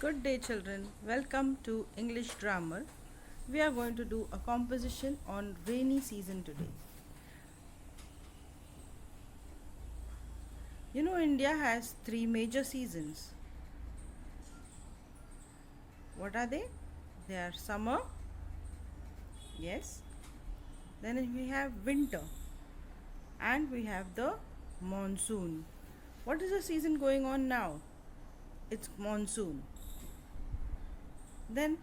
Good day, children. Welcome to English Grammar. We are going to do a composition on rainy season today. You know, India has three major seasons. What are they? They are summer, yes. Then we have winter, and we have the monsoon. What is the season going on now? It's monsoon. Then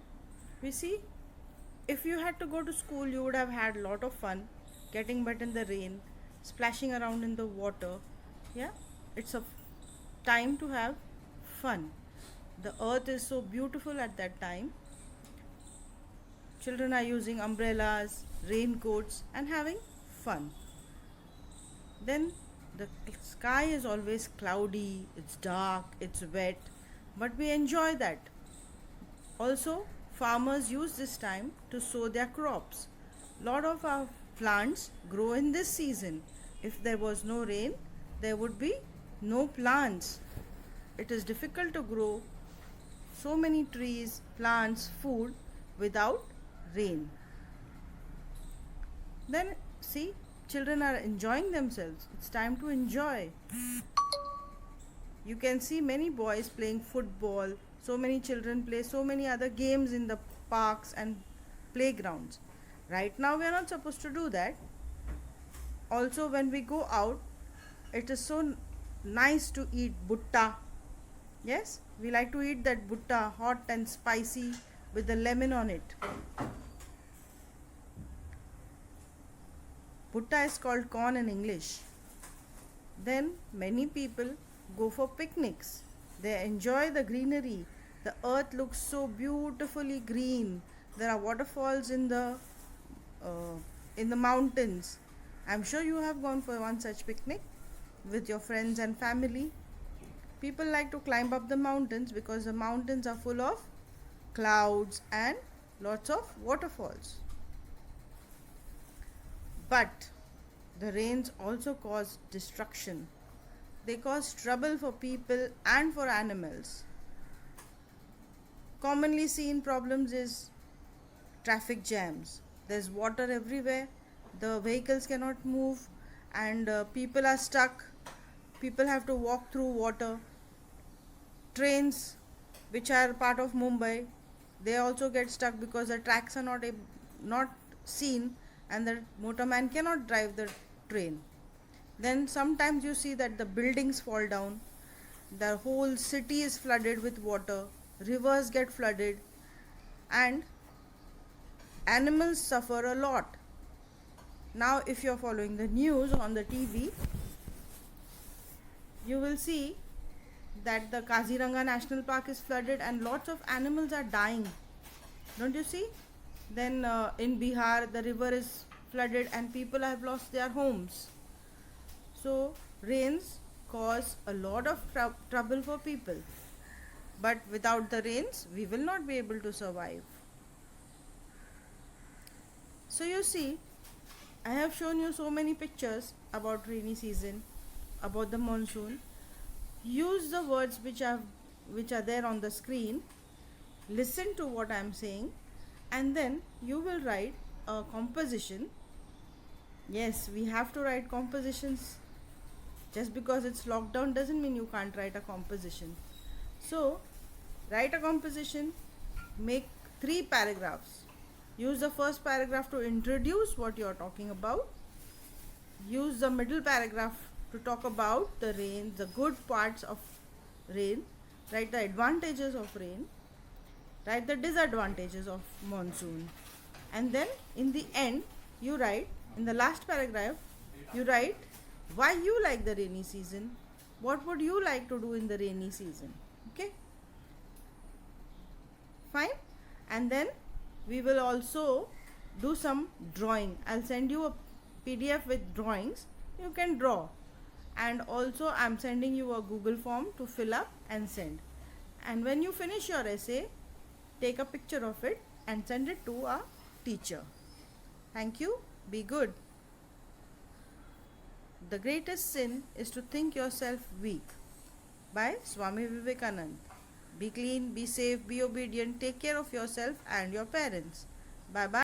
we see if you had to go to school, you would have had a lot of fun getting wet in the rain, splashing around in the water. Yeah, it's a time to have fun. The earth is so beautiful at that time. Children are using umbrellas, raincoats, and having fun. Then the sky is always cloudy, it's dark, it's wet, but we enjoy that. Also, farmers use this time to sow their crops. Lot of our plants grow in this season. If there was no rain, there would be no plants. It is difficult to grow so many trees, plants, food without rain. Then see, children are enjoying themselves. It's time to enjoy. You can see many boys playing football. So many children play so many other games in the parks and playgrounds. Right now, we are not supposed to do that. Also, when we go out, it is so nice to eat butta. Yes, we like to eat that butta hot and spicy with the lemon on it. Butta is called corn in English. Then many people go for picnics. They enjoy the greenery. The earth looks so beautifully green. There are waterfalls in the mountains. I'm sure you have gone for one such picnic with your friends and family. People like to climb up the mountains because the mountains are full of clouds and lots of waterfalls. But the rains also cause destruction. They cause trouble for people and for animals. Commonly seen problems is traffic jams. There's water everywhere. The vehicles cannot move and people are stuck. People have to walk through water. Trains which are part of Mumbai, they also get stuck because the tracks are not seen and the motorman cannot drive the train. Then sometimes you see that the buildings fall down, the whole city is flooded with water, rivers get flooded, and animals suffer a lot. Now, if you're following the news on the TV, you will see that the Kaziranga National Park is flooded and lots of animals are dying. Don't you see? Then in Bihar, the river is flooded and people have lost their homes. So, rains cause a lot of trouble for people. But without the rains, we will not be able to survive. So, you see, I have shown you so many pictures about rainy season, about the monsoon. Use the words which are there on the screen. Listen to what I am saying, and then you will write a composition. Yes, we have to write compositions. Just because it's lockdown doesn't mean you can't write a composition. So, write a composition, make 3 paragraphs. Use the first paragraph to introduce what you are talking about. Use the middle paragraph to talk about the rain, the good parts of rain. Write the advantages of rain. Write the disadvantages of monsoon. And then in the end, you write, in the last paragraph, you write why you like the rainy season. What would you like to do in the rainy season? Okay? Fine? And then we will also do some drawing. I'll send you a PDF with drawings. You can draw. And also I'm sending you a Google form to fill up and send. And when you finish your essay, take a picture of it and send it to a teacher. Thank you. Be good. The greatest sin is to think yourself weak, by Swami Vivekananda. Be clean, be safe, be obedient, take care of yourself and your parents. Bye bye.